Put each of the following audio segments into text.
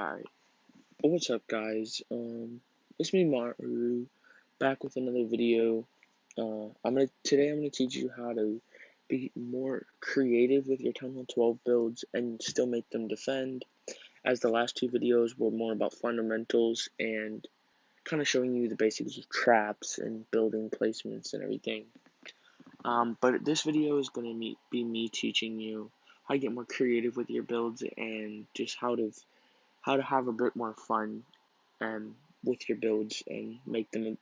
Alright, what's up guys? It's me Maru, back with another video. Today I'm gonna teach you how to be more creative with your Th12 builds and still make them defend, as the last two videos were more about fundamentals and kind of showing you the basics of traps and building placements and everything. But this video is gonna be me teaching you how to get more creative with your builds and just how to have a bit more fun with your builds and make them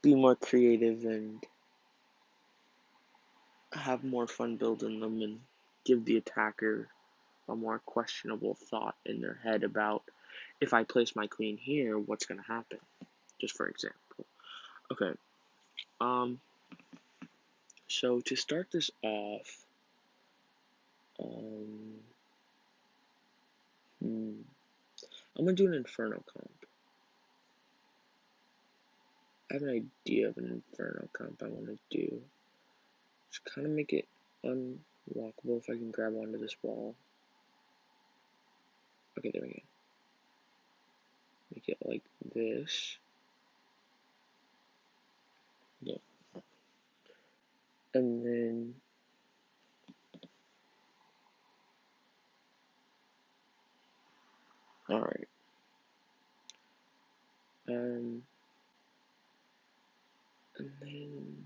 be more creative and have more fun building them and give the attacker a more questionable thought in their head about, if I place my queen here, what's gonna happen? Just for example. Okay. So to start this off, I'm gonna do an Inferno comp. I have an idea of an Inferno comp I want to do. Just kind of make it unlockable if I can grab onto this wall. Okay, there we go. Make it like this. Yeah. And then alright. And then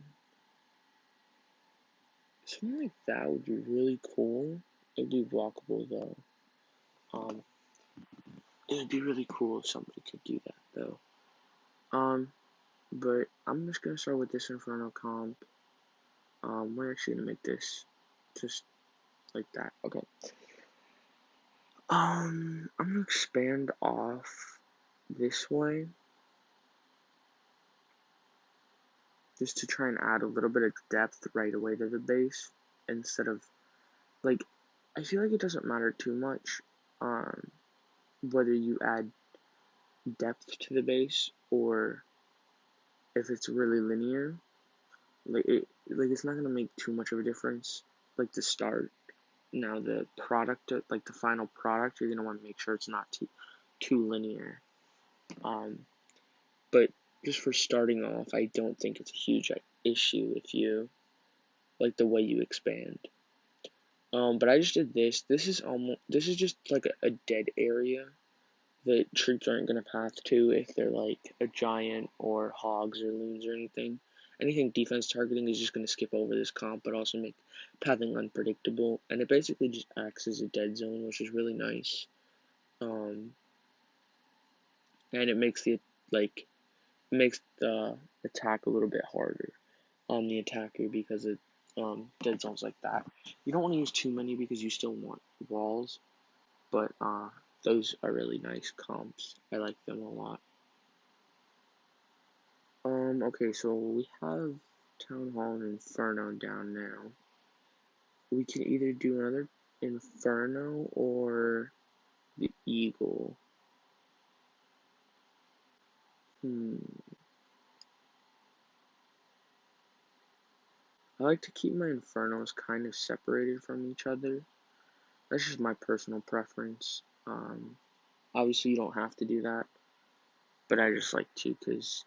something like that would be really cool. It would be blockable though. It would be really cool if somebody could do that though. But I'm just gonna start with this Inferno comp. We're actually gonna make this just like that. Okay. I'm gonna expand off this way, just to try and add a little bit of depth right away to the base, instead of, like, I feel like it doesn't matter too much whether you add depth to the base or if it's really linear. It's not gonna make too much of a difference, like, to start. Now the product, like the final product, you're gonna want to make sure it's not too linear. But just for starting off, I don't think it's a huge issue if you like the way you expand. But I just did this. This is just like a dead area that troops aren't gonna path to if they're like a giant or hogs or loons or anything. Anything defense targeting is just gonna skip over this comp, but also make pathing unpredictable. And it basically just acts as a dead zone, which is really nice. And it makes the attack a little bit harder on the attacker because of dead zones like that. You don't want to use too many because you still want walls, but those are really nice comps. I like them a lot. Okay, so we have Town Hall and Inferno down now. We can either do another Inferno or the Eagle. I like to keep my Infernos kind of separated from each other. That's just my personal preference. Obviously you don't have to do that, but I just like to because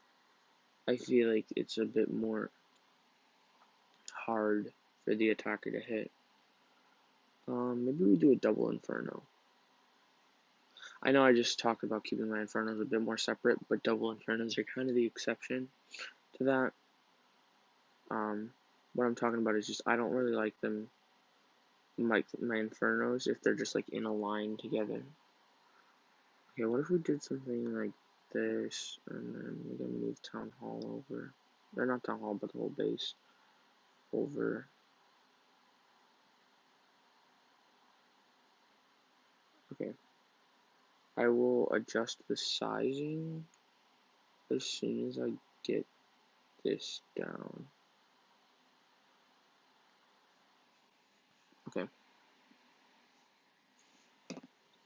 I feel like it's a bit more hard for the attacker to hit. Maybe we do a double Inferno. I know I just talked about keeping my Infernos a bit more separate, but double Infernos are kind of the exception to that. What I'm talking about is just I don't really like them, my Infernos, if they're just like in a line together. Okay, what if we did something like this, and then we're gonna move Town Hall over, or not Town Hall, but the whole base over. Okay, I will adjust the sizing as soon as I get this down. Okay,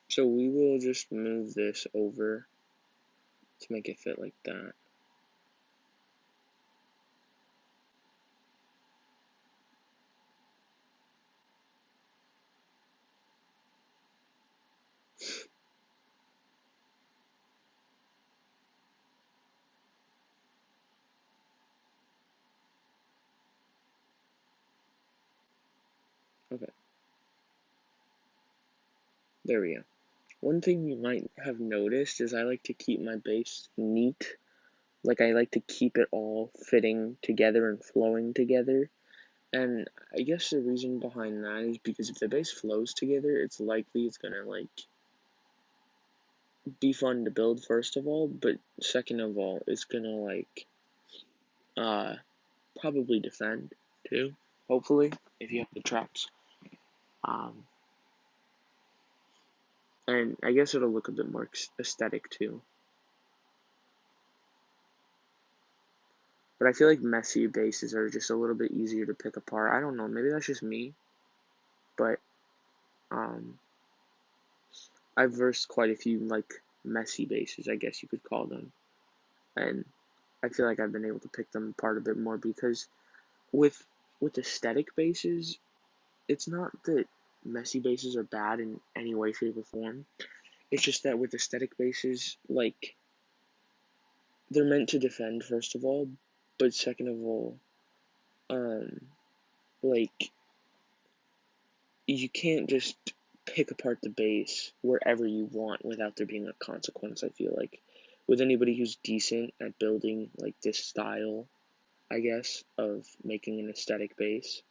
so we will just move this over to make it fit like that. Okay. There we go. One thing you might have noticed is I like to keep my base neat. Like, I like to keep it all fitting together and flowing together. And I guess the reason behind that is because if the base flows together, it's likely it's gonna, like, be fun to build, first of all, but second of all, it's gonna, like, probably defend, too, hopefully, if you have the traps. And I guess it'll look a bit more aesthetic, too. But I feel like messy bases are just a little bit easier to pick apart. I don't know, maybe that's just me, but I've versed quite a few, like, messy bases, I guess you could call them. And I feel like I've been able to pick them apart a bit more because with aesthetic bases, it's not that messy bases are bad in any way, shape, or form. It's just that with aesthetic bases, like, they're meant to defend, first of all, but second of all, like, you can't just pick apart the base wherever you want without there being a consequence, I feel like. With anybody who's decent at building, like, this style, I guess, of making an aesthetic base,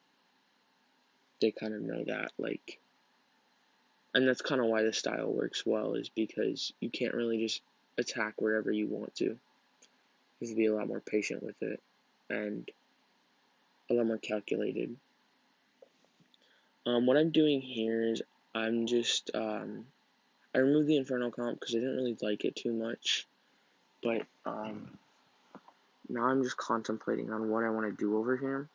they kind of know that, like, and that's kind of why this style works well, is because you can't really just attack wherever you want to. You have to be a lot more patient with it, and a lot more calculated. What I'm doing here is I'm just, I removed the Inferno comp because I didn't really like it too much, but, now I'm just contemplating on what I want to do over here,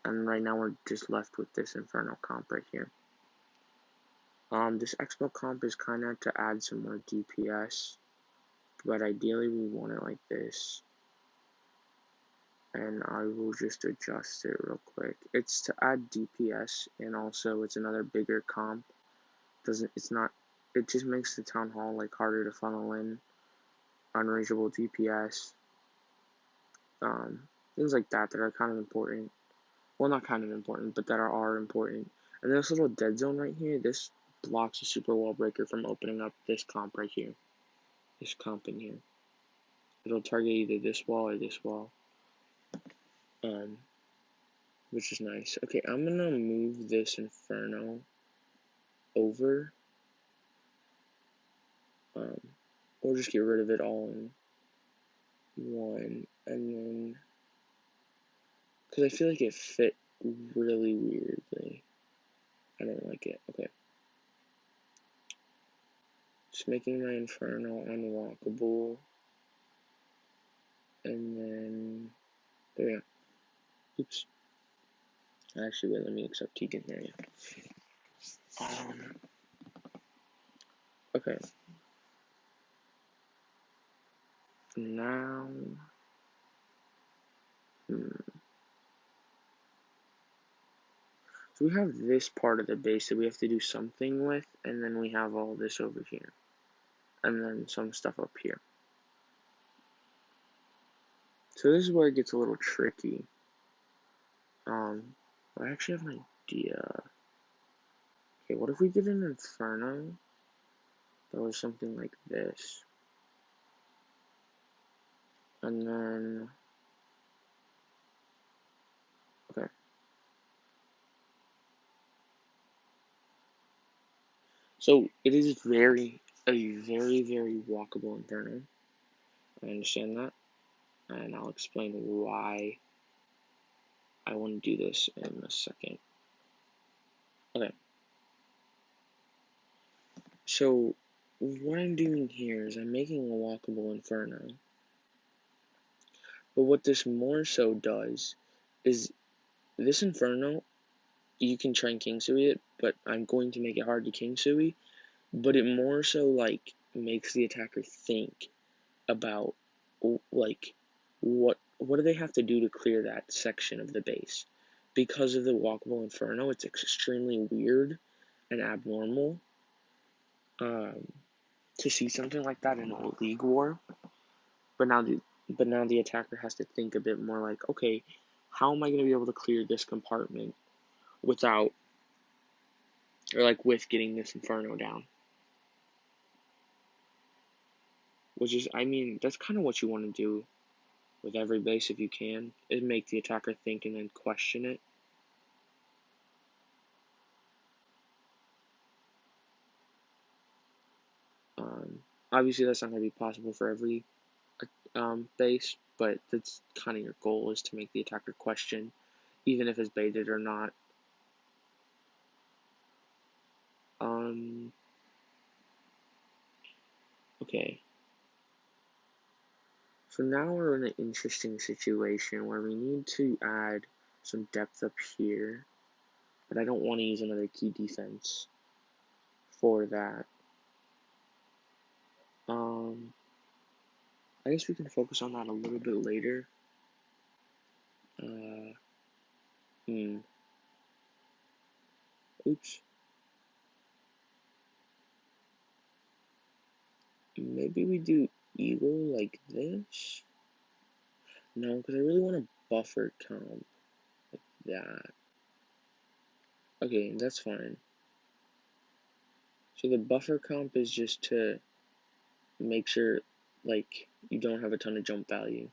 and right now we're just left with this Inferno comp right here. This Expo comp is kind of to add some more DPS, but ideally we want it like this, and I will just adjust it real quick. It's to add DPS, and also it's another bigger comp. It just makes the Town Hall, like, harder to funnel in, unreachable DPS, things like that are kind of important. Well, not kind of important, but that are important. And this little dead zone right here, this blocks a super wall breaker from opening up this comp right here. This comp in here. It'll target either this wall or this wall. Which is nice. Okay, I'm gonna move this Inferno over. Or just get rid of it all in one. And then, because I feel like it fit really weirdly. I don't like it. Okay. Just making my Inferno unwalkable. And then, there we go. Oops. Actually, wait, let me accept Tegan here. Okay. Now, so we have this part of the base that we have to do something with, and then we have all this over here, and then some stuff up here. So this is where it gets a little tricky. I actually have an idea. Okay, what if we did an Inferno that was something like this? And then, okay. So it is a very, very walkable Inferno. I understand that, and I'll explain why I want to do this in a second. Okay. So what I'm doing here is I'm making a walkable Inferno. But what this more so does is this Inferno, you can try and King Sui it, but I'm going to make it hard to King Sui. But it more so, like, makes the attacker think about, like, what do they have to do to clear that section of the base. Because of the walkable Inferno, it's extremely weird and abnormal to see something like that in a League War. But now the attacker has to think a bit more like, okay, how am I going to be able to clear this compartment without, or like with getting this Inferno down. Which is, I mean, that's kind of what you want to do with every base if you can, is make the attacker think and then question it. Obviously, that's not going to be possible for every base, but that's kind of your goal, is to make the attacker question, even if it's baited or not. Okay. So now we're in an interesting situation where we need to add some depth up here, but I don't want to use another key defense for that. I guess we can focus on that a little bit later. Oops. Maybe we do eagle like this? No, because I really want a buffer comp like that. Okay, that's fine. So the buffer comp is just to make sure, like, you don't have a ton of jump value.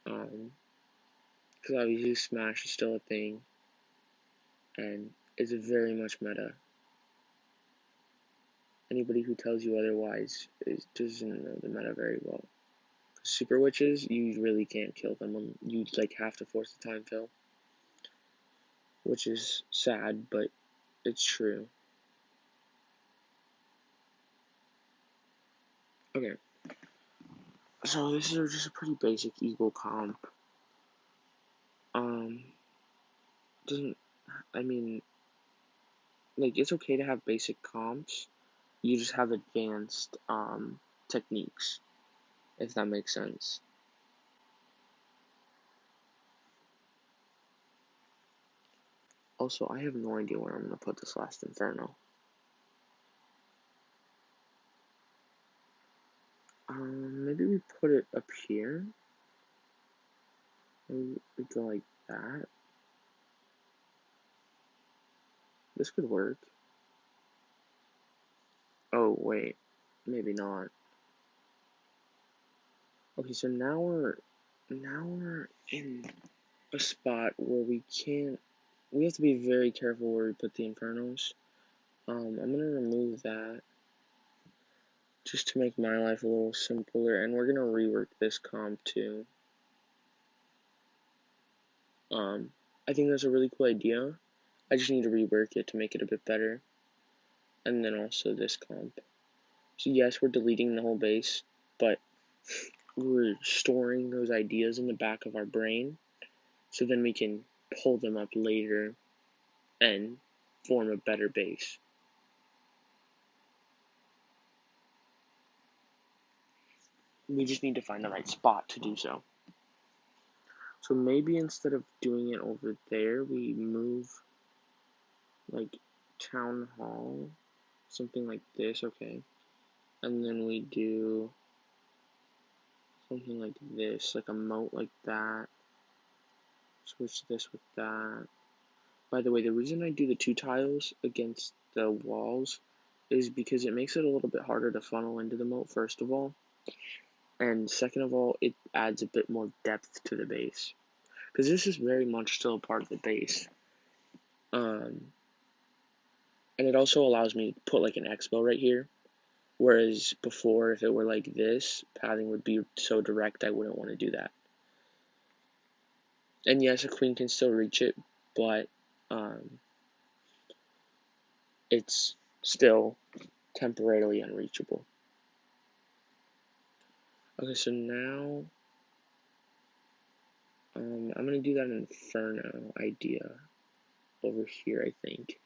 Because obviously smash is still a thing, and it's very much meta. Anybody who tells you otherwise doesn't know the meta very well. Super witches, you really can't kill them. You like have to force the time fill, which is sad, but it's true. Okay, so this is just a pretty basic eagle comp. I mean, like, it's okay to have basic comps. You just have advanced techniques, if that makes sense. Also, I have no idea where I'm going to put this last Inferno. Maybe we put it up here. Maybe we go like that. This could work. Oh, wait. Maybe not. Okay, so now we're in a spot where we have to be very careful where we put the Infernos. I'm going to remove that just to make my life a little simpler, and we're going to rework this comp too. I think that's a really cool idea. I just need to rework it to make it a bit better. And then also this comp. So yes, we're deleting the whole base, but we're storing those ideas in the back of our brain, so then we can pull them up later and form a better base. We just need to find the right spot to do so. So maybe instead of doing it over there, we move like town hall, something like this, okay. And then we do something like this, like a moat like that. Switch this with that. By the way, the reason I do the 2 tiles against the walls is because it makes it a little bit harder to funnel into the moat, first of all. And second of all, it adds a bit more depth to the base. Because this is very much still a part of the base. And it also allows me to put like an expo right here. Whereas before, if it were like this, pathing would be so direct, I wouldn't want to do that. And yes, a queen can still reach it, but it's still temporarily unreachable. Okay, so now I'm going to do that Inferno idea over here, I think.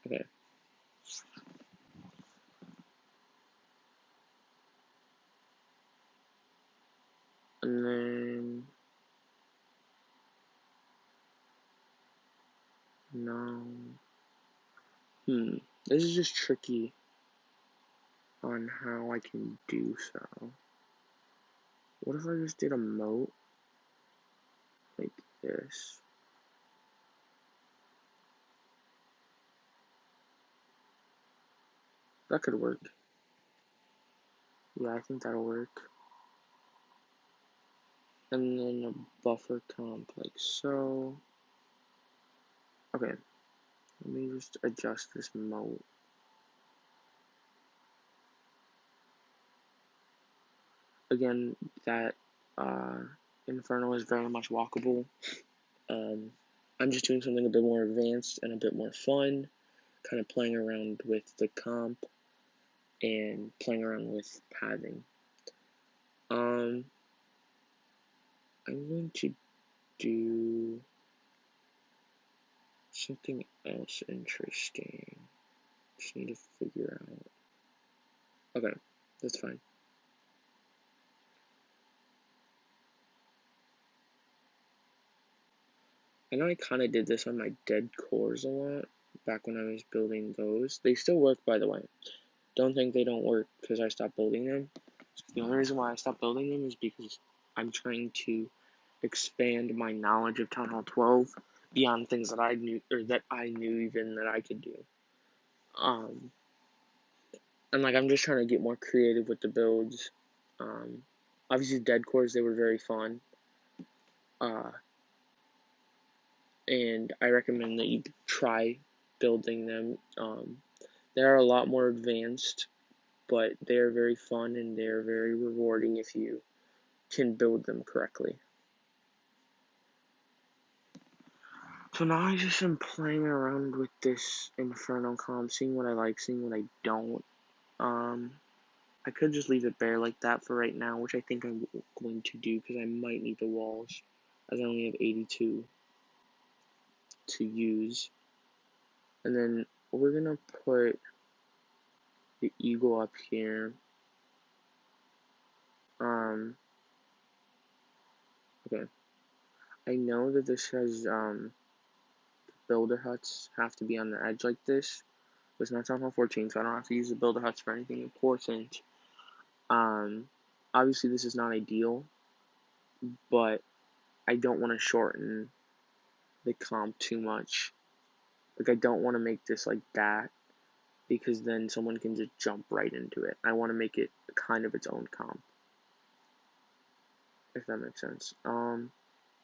Okay. And then no. This is just tricky on how I can do so. What if I just did a moat like this? That could work. Yeah, I think that'll work. And then a buffer comp like so. Okay, let me just adjust this mode. Again, that Inferno is very much walkable. I'm just doing something a bit more advanced and a bit more fun, kind of playing around with the comp and playing around with pathing. I'm going to do something else interesting. Just need to figure out. Okay, that's fine. I know I kind of did this on my dead cores a lot back when I was building those. They still work, by the way. Don't think they don't work because I stopped building them. The only reason why I stopped building them is because I'm trying to expand my knowledge of Town Hall 12 beyond things that I knew, or that I knew even that I could do. And like I'm just trying to get more creative with the builds. Obviously, dead cores, they were very fun. And I recommend that you try building them. They are a lot more advanced, but they are very fun and they are very rewarding if you can build them correctly. So now I just am playing around with this Inferno comp, seeing what I like, seeing what I don't. I could just leave it bare like that for right now, which I think I'm going to do because I might need the walls, as I only have 82 to use. And then we're gonna put the eagle up here. Okay. I know that this has builder huts have to be on the edge like this. It's not Town Hall 14, so I don't have to use the builder huts for anything important. Obviously this is not ideal, but I don't want to shorten the comp too much. Like I don't want to make this like that because then someone can just jump right into it. I want to make it kind of its own comp, if that makes sense.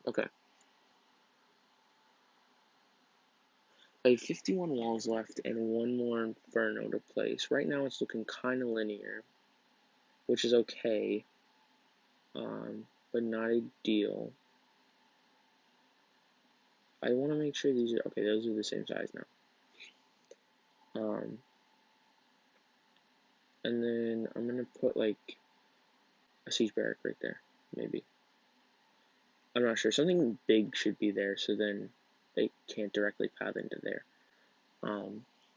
Okay. I have 51 walls left and one more Inferno to place. Right now it's looking kind of linear, which is okay, but not ideal. I want to make sure these are, okay, those are the same size now. And then I'm going to put like a siege barrack right there, maybe. I'm not sure. Something big should be there so then they can't directly path into there.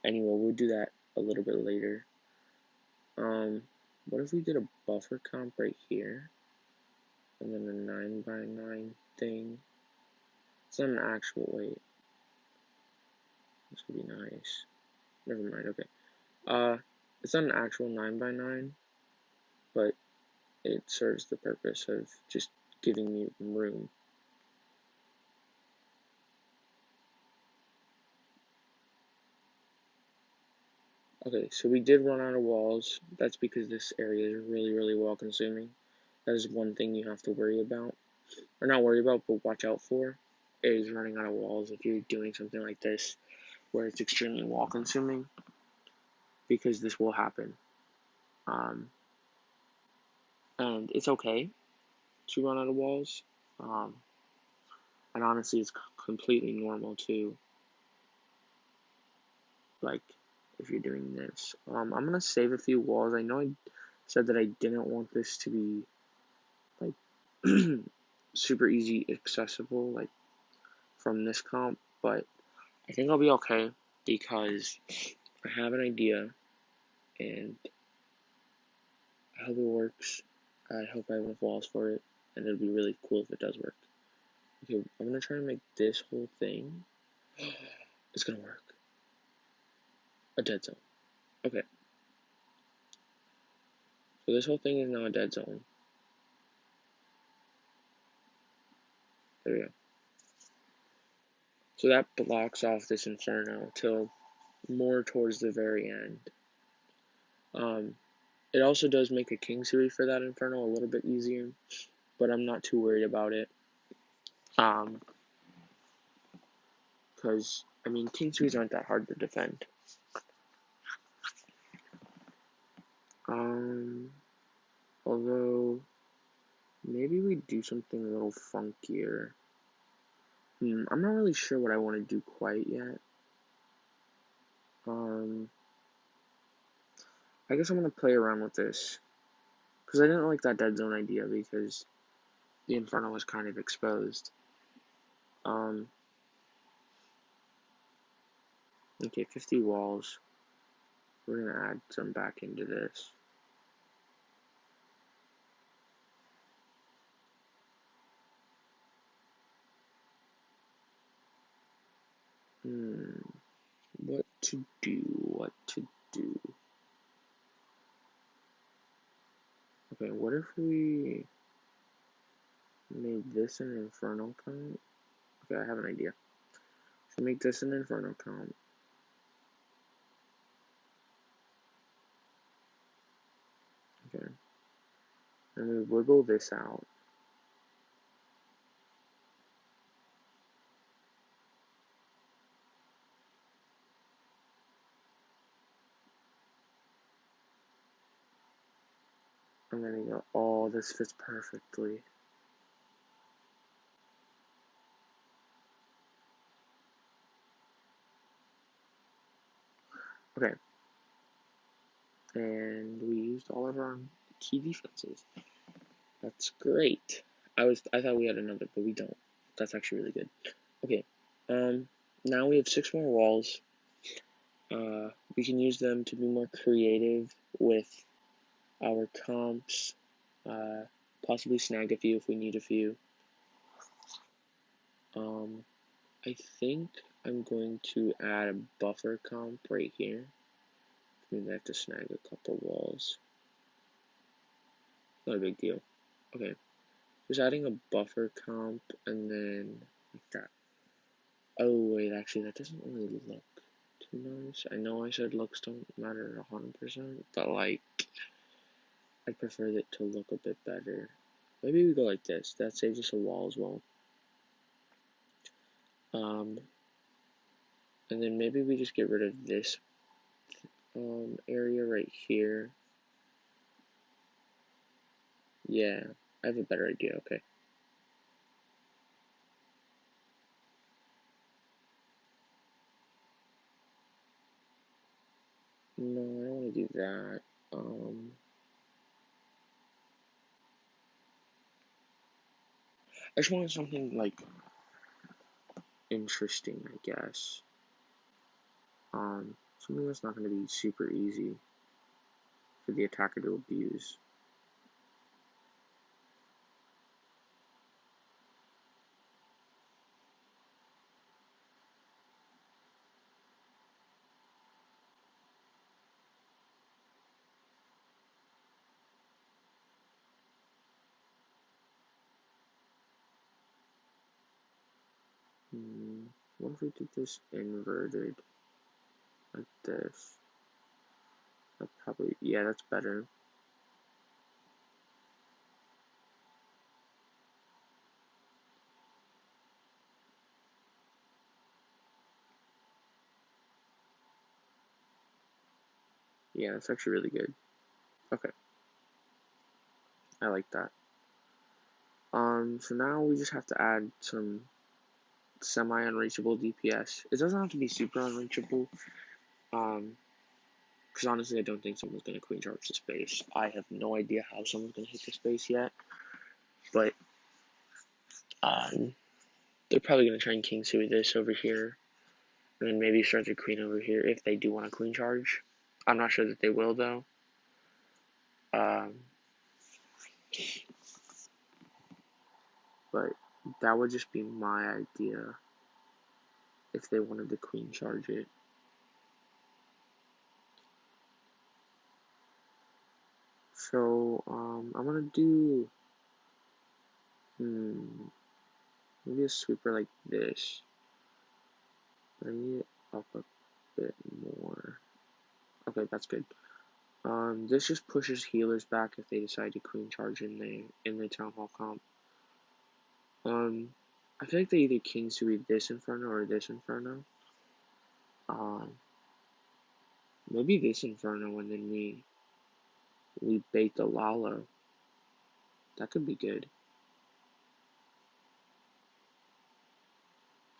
Anyway, we'll do that a little bit later. What if we did a buffer comp right here? And then a 9x9 thing. It's not an actual, wait. This would be nice. Never mind, okay. It's not an actual 9x9, but it serves the purpose of just giving me room. Okay, so we did run out of walls. That's because this area is really, really wall consuming. That is one thing you have to worry about. Or not worry about, but watch out for, is running out of walls if you're doing something like this, where it's extremely wall consuming, because this will happen. And it's okay to run out of walls. And honestly, it's completely normal too. Like, if you're doing this. I'm gonna save a few walls. I know I said that I didn't want this to be like super easy accessible, like from this comp, but I think I'll be okay because I have an idea and I hope it works. I hope I have enough walls for it, and it'll be really cool if it does work. Okay, I'm gonna try to make this whole thing. It's gonna work. A dead zone. Okay. So this whole thing is now a dead zone. There we go. So that blocks off this Inferno till more towards the very end. It also does make a king suite for that Inferno a little bit easier, but I'm not too worried about it. Because, I mean, king suites aren't that hard to defend. Although, maybe we do something a little funkier. I'm not really sure what I want to do quite yet. I guess I'm going to play around with this. Because I didn't like that dead zone idea because the Inferno was kind of exposed. Okay, 50 walls. We're going to add some back into this. What to do? Okay, what if we made this an Inferno count? Okay, I have an idea. So make this an Inferno count. Okay. And we wiggle this out. And then you go, oh, this fits perfectly. Okay. And we used all of our key defenses. That's great. I thought we had another, but we don't. That's actually really good. Okay. Now we have 6 more walls. We can use them to be more creative with our comps. Possibly snag a few if we need a few. I think I'm going to add a buffer comp right here. Maybe I have to snag a couple walls. Not a big deal. Okay. Just adding a buffer comp and then like that. Oh wait, actually that doesn't really look too nice. I know I said looks don't matter 100%, but like I prefer it to look a bit better. Maybe we go like this. That saves us a wall as well. And then maybe we just get rid of this area right here. Yeah, I have a better idea. Okay. No, I don't want to do that. I just wanted something like interesting, I guess. Something that's not going to be super easy for the attacker to abuse. What if we did this inverted like this? That probably, yeah, that's better. Yeah, that's actually really good. Okay, I like that. So now we just have to add some semi-unreachable DPS. It doesn't have to be super unreachable. Because honestly, I don't think someone's going to queen charge the space. I have no idea how someone's going to hit the space yet. But they're probably going to try and king suit this over here. And then maybe start their queen over here if they do want a queen charge. I'm not sure that they will, though. But that would just be my idea if they wanted to queen charge it. So, I'm gonna do, maybe a sweeper like this. But I need it up a bit more. Okay, that's good. This just pushes healers back if they decide to queen charge in the Town Hall comp. I feel like they either king suited this Inferno or this Inferno. Maybe this Inferno and then we bait the Lalo. That could be good.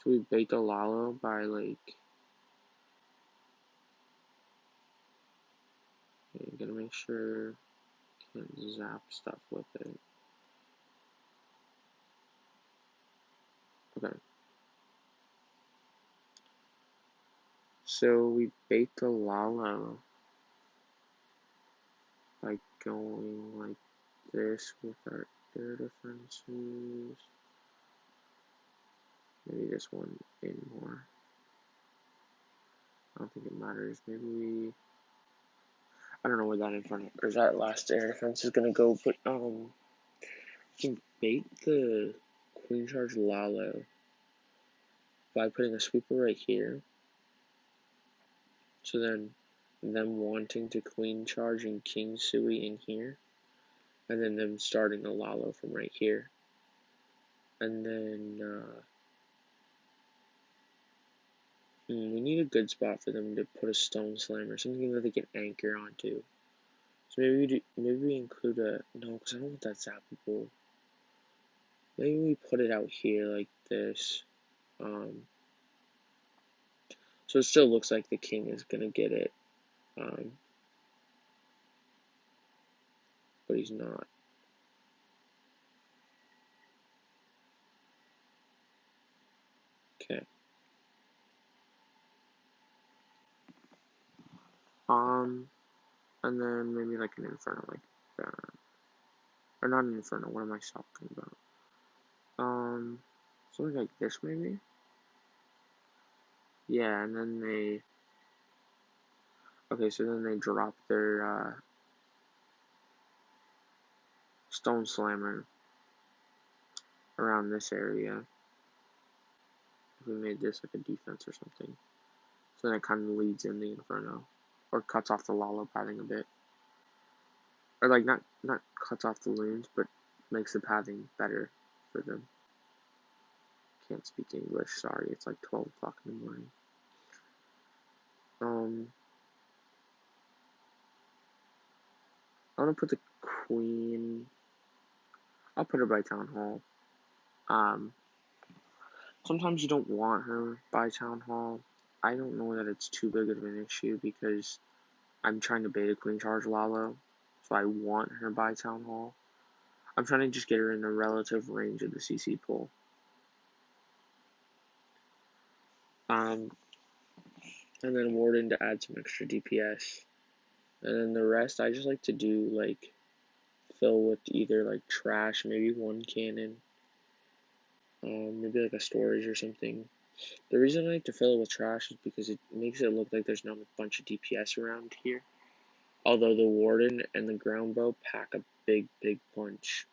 So we bait the Lalo by like. Okay, gotta make sure I can't zap stuff with it. Okay. So we bait the Lalo by going like this with our air defenses. Maybe this one in more. I don't think it matters. Maybe we. I don't know where that Inferno or that last air defense is gonna go, but we can bait the queen charge Lalo by putting a sweeper right here. So then them wanting to queen charge and king sui in here, and then them starting a Lalo from right here. And then we need a good spot for them to put a stone slam or something that they can anchor onto. So maybe we include a no, because I don't want that zappable. Maybe we put it out here like this. So it still looks like the king is gonna get it, but he's not. Okay. And then maybe like an Inferno like that. Or not an Inferno, what am I talking about? Something like this maybe? Yeah, and then they... Okay, so then they drop their, Stone Slammer around this area. If we made this like a defense or something. So then it kind of leads in the Inferno. Or cuts off the Lalo pathing a bit. Or like, not cuts off the loons, but makes the pathing better for them. Can't speak English, sorry, it's like 12 o'clock in the morning. I'm gonna put the queen. I'll put her by Town Hall. Sometimes you don't want her by Town Hall. I don't know that it's too big of an issue because I'm trying to bait a queen charge Lalo, so I want her by Town Hall. I'm trying to just get her in the relative range of the CC pool. And then Warden to add some extra DPS. And then the rest I just like to do like fill with either like trash, maybe one cannon, maybe like a storage or something. The reason I like to fill it with trash is because it makes it look like there's not a bunch of DPS around here. Although the Warden and the ground bow pack a big punch.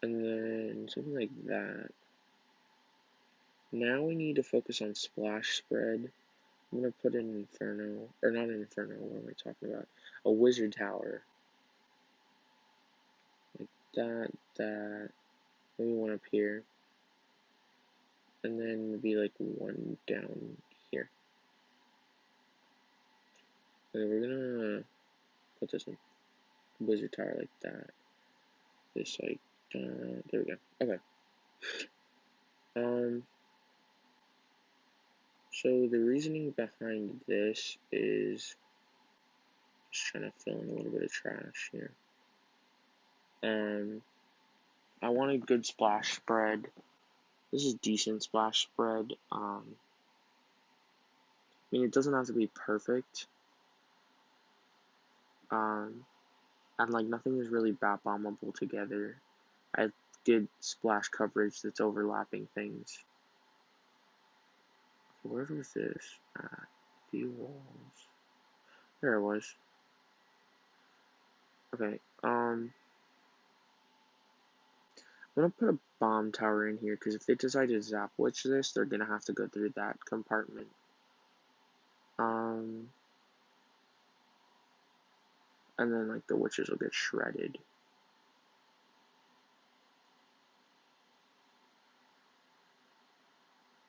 And then something like that. Now we need to focus on splash spread. I'm gonna put an Inferno, or not an Inferno, what am I talking about? A Wizard Tower. Like that, maybe one up here. And then maybe like one down here. And then we're gonna put this one, Wizard Tower like that. This like, there we go, okay. So the reasoning behind this is just trying to fill in a little bit of trash here. I want a good splash spread. This is decent splash spread. I mean, it doesn't have to be perfect. And like nothing is really bat bombable together. I have good splash coverage that's overlapping things. Where was this? View walls. There it was. Okay. I'm gonna put a bomb tower in here, because if they decide to zap witch this, they're gonna have to go through that compartment. And then, like, the witches will get shredded.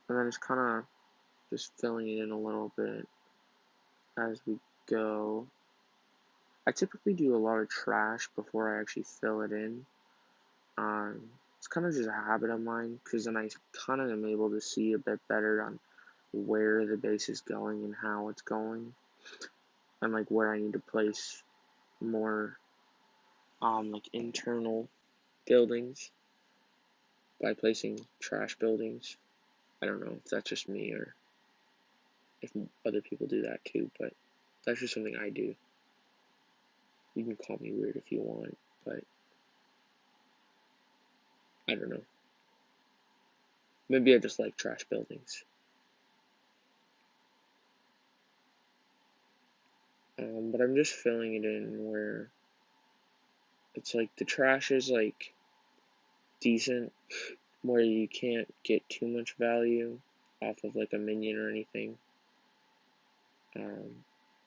And then it's kind of just filling it in a little bit as we go. I typically do a lot of trash before I actually fill it in. It's kind of just a habit of mine, because then I kind of am able to see a bit better on where the base is going and how it's going, and like where I need to place more like internal buildings by placing trash buildings. I don't know if that's just me or if other people do that too, but that's just something I do. You can call me weird if you want, but I don't know. Maybe I just like trash buildings. But I'm just filling it in where it's like the trash is like decent, where you can't get too much value off of like a minion or anything.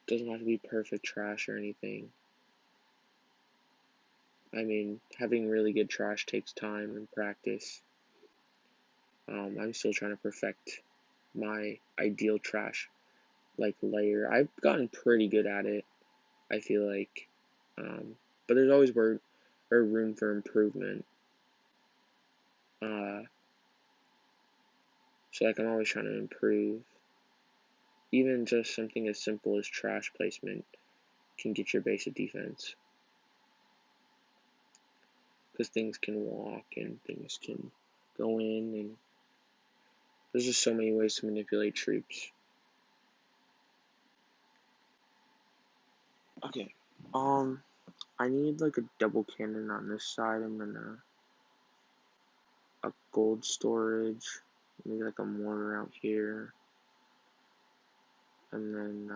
Doesn't have to be perfect trash or anything. I mean, having really good trash takes time and practice. I'm still trying to perfect my ideal trash like layer. I've gotten pretty good at it, I feel like, but there's always room for improvement. So like I'm always trying to improve. Even just something as simple as trash placement can get your basic defense, because things can walk and things can go in, and there's just so many ways to manipulate troops. Okay, I need like a double cannon on this side, and then a gold storage, maybe like a mortar out here, and then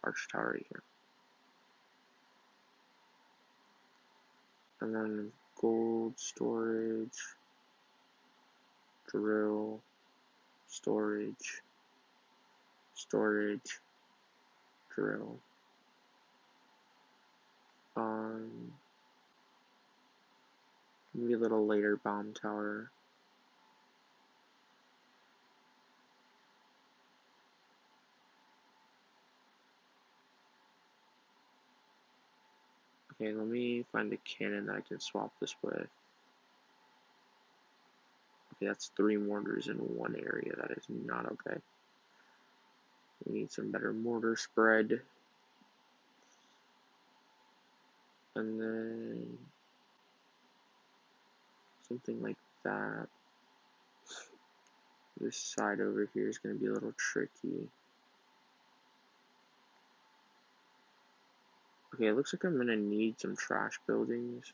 arch tower right here, and then gold storage, drill, storage, drill. Maybe a little later bomb tower. Okay, let me find a cannon that I can swap this with. Okay, that's 3 mortars in one area. That is not okay. We need some better mortar spread. And then something like that. This side over here is going to be a little tricky. Okay, it looks like I'm going to need some trash buildings.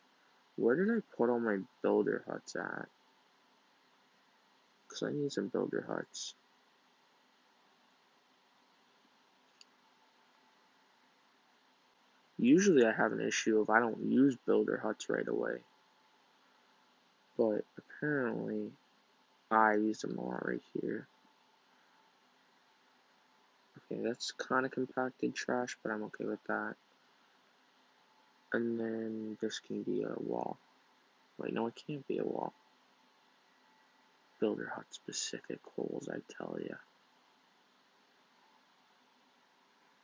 Where did I put all my builder huts at? Because I need some builder huts. Usually I have an issue if I don't use builder huts right away. But apparently I use them a lot right here. Okay, that's kind of compacted trash, but I'm okay with that. And then this can be a wall. Wait, no, it can't be a wall. Builder hut specific holes, I tell ya.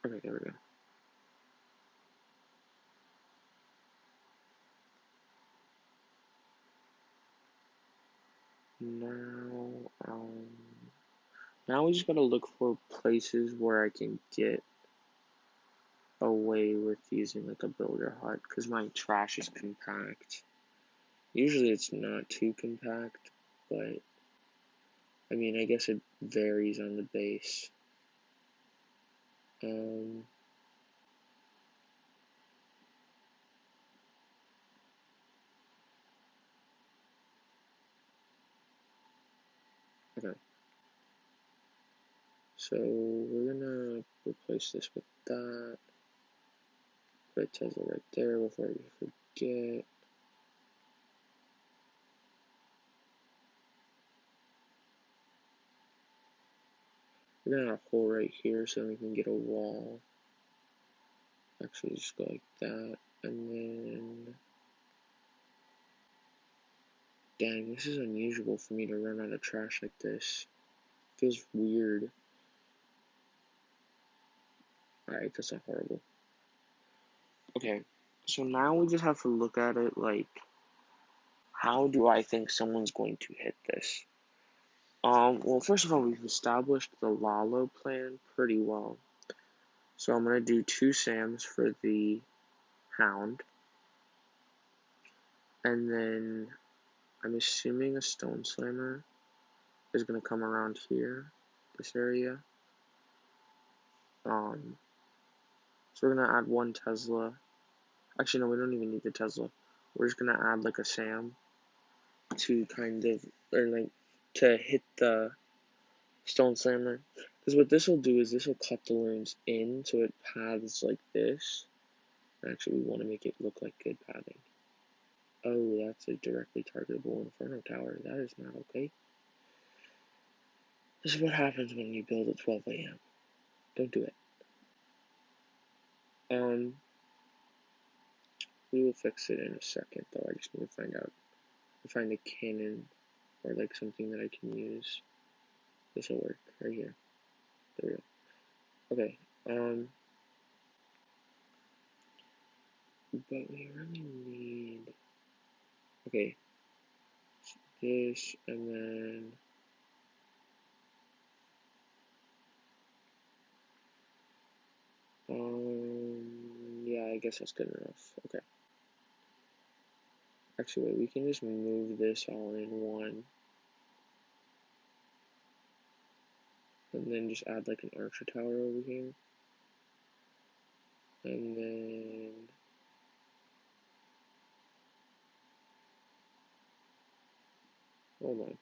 Okay, there we go. Now we just gotta look for places where I can get away with using like a builder hut, because my trash is compact. Usually it's not too compact, but I mean, I guess it varies on the base. Okay. So we're gonna replace this with that. Put a Tesla right there before we forget. we're gonna add a hole right here so we can get a wall. Actually, just go like that, and then, dang, this is unusual for me to run out of trash like this. Feels weird. Alright, that's not horrible. Okay, so now we just have to look at it like, how do I think someone's going to hit this? Well, first of all, we've established the Lalo plan pretty well. So I'm going to do 2 Sams for the Hound. And then I'm assuming a Stone Slammer is going to come around here, this area. So we're going to add 1 Tesla. Actually, no, we don't even need the Tesla. We're just going to add like a Sam to kind of, or like, to hit the Stone Slammer. Because what this will do is this will cut the runes in so it paths like this. Actually, we want to make it look like good pathing. Oh, that's a directly targetable Inferno Tower. That is not okay. This is what happens when you build at 12 a.m. Don't do it. We will fix it in a second, though. I just need to find a cannon or like something that I can use. This will work right here. There we go. Okay. But we really need. Okay. This and then. Yeah, I guess that's good enough. Okay. Actually, wait, we can just move this all in one. And then just add like an archer tower over here. And then. Hold on.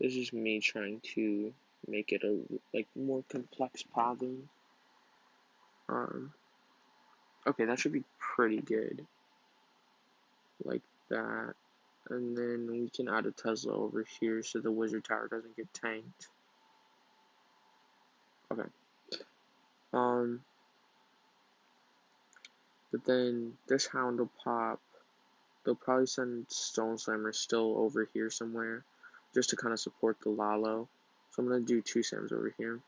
This is me trying to make it a like more complex pathing. Okay, that should be pretty good. Like that. And then we can add a Tesla over here so the wizard tower doesn't get tanked. Okay. But then this hound will pop. They'll probably send Stone Slammer still over here somewhere, just to kind of support the Lalo. So I'm gonna do 2 Sams over here.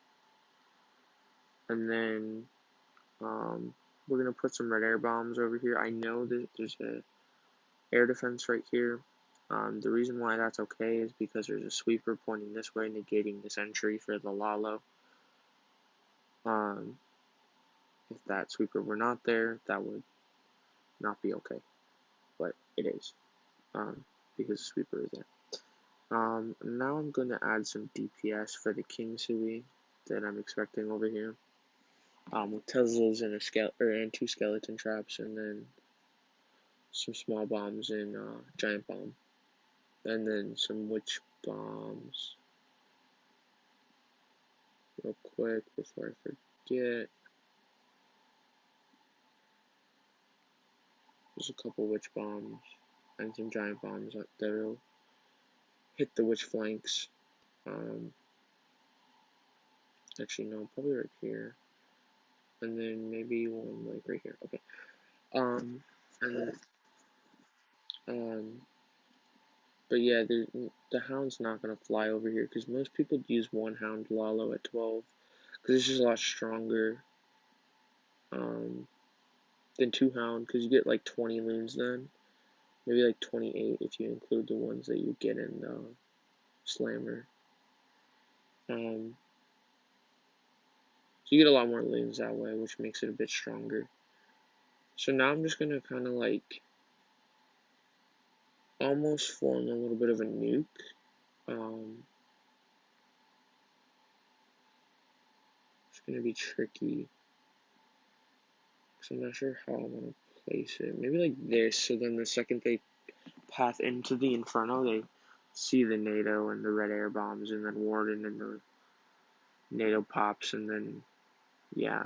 And then we're gonna put some red air bombs over here. I know that there's a air defense right here. The reason why that's okay is because there's a sweeper pointing this way, negating this entry for the Lalo. If that sweeper were not there, that would not be okay, but it is, because the sweeper is there. Now I'm going to add some DPS for the King Sui that I'm expecting over here. With Teslas and 2 skeleton traps, and then some small bombs and giant bomb, and then some witch bombs. Real quick before I forget, there's a couple witch bombs and some giant bombs that'll hit the witch flanks. Actually, no, probably right here. And then maybe one like right here. Okay. And then, but yeah, the hound's not gonna fly over here because most people use 1 hound Lalo at 12 because it's just a lot stronger than 2 hound because you get like 20 loons then, maybe like 28 if you include the ones that you get in the Slammer. So you get a lot more loons that way, which makes it a bit stronger. So now I'm just gonna kind of like almost form a little bit of a nuke. It's gonna be tricky because I'm not sure how I'm gonna place it. Maybe like this, so then the second they path into the Inferno, they see the NATO and the red air bombs, and then Warden and the NATO pops, and then yeah,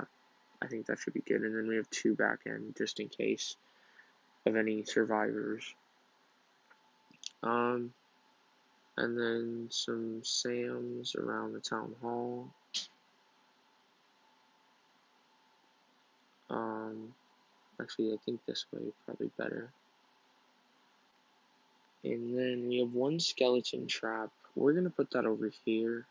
I think that should be good. And then we have 2 back end just in case. of any survivors. And then some SAMs around the town hall. Actually, I think this way is probably better. And then we have one skeleton trap. We're gonna put that over here.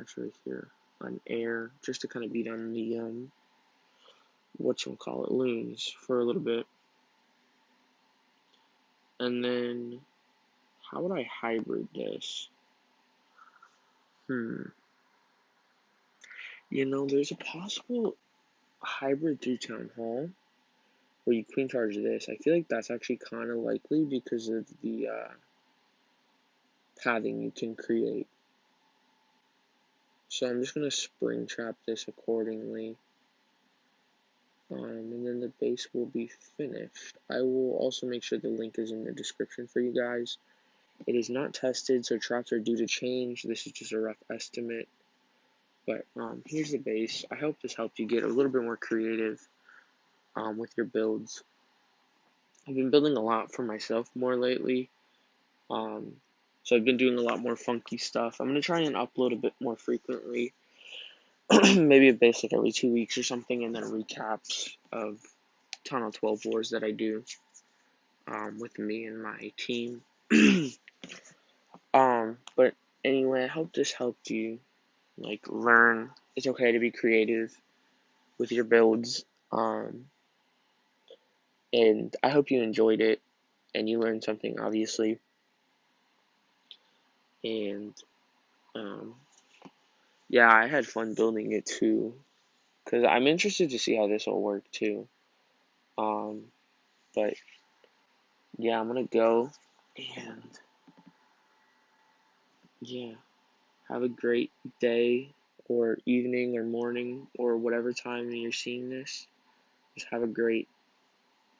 Actually here on air, just to kind of beat on the whatchamacallit, loons for a little bit. And then how would I hybrid this? There's a possible hybrid through town hall where you queen charge this. I feel like that's actually kind of likely because of the pathing you can create. So I'm just going to spring trap this accordingly. And then the base will be finished. I will also make sure the link is in the description for you guys. It is not tested, so traps are due to change. This is just a rough estimate. But here's the base. I hope this helped you get a little bit more creative with your builds. I've been building a lot for myself more lately. So I've been doing a lot more funky stuff. I'm going to try and upload a bit more frequently. Maybe a base like every 2 weeks or something, and then recaps of Th12 wars that I do with me and my team. But anyway, I hope this helped you learn it's okay to be creative with your builds. And I hope you enjoyed it and you learned something, obviously. And yeah, I had fun building it too, because I'm interested to see how this will work too. But yeah, I'm gonna go, and yeah, have a great day or evening or morning or whatever time you're seeing this. Just have a great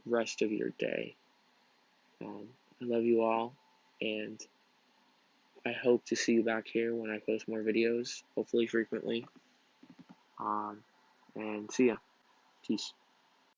rest of your day. I love you all, and I hope to see you back here when I post more videos, hopefully frequently. And see ya. Peace.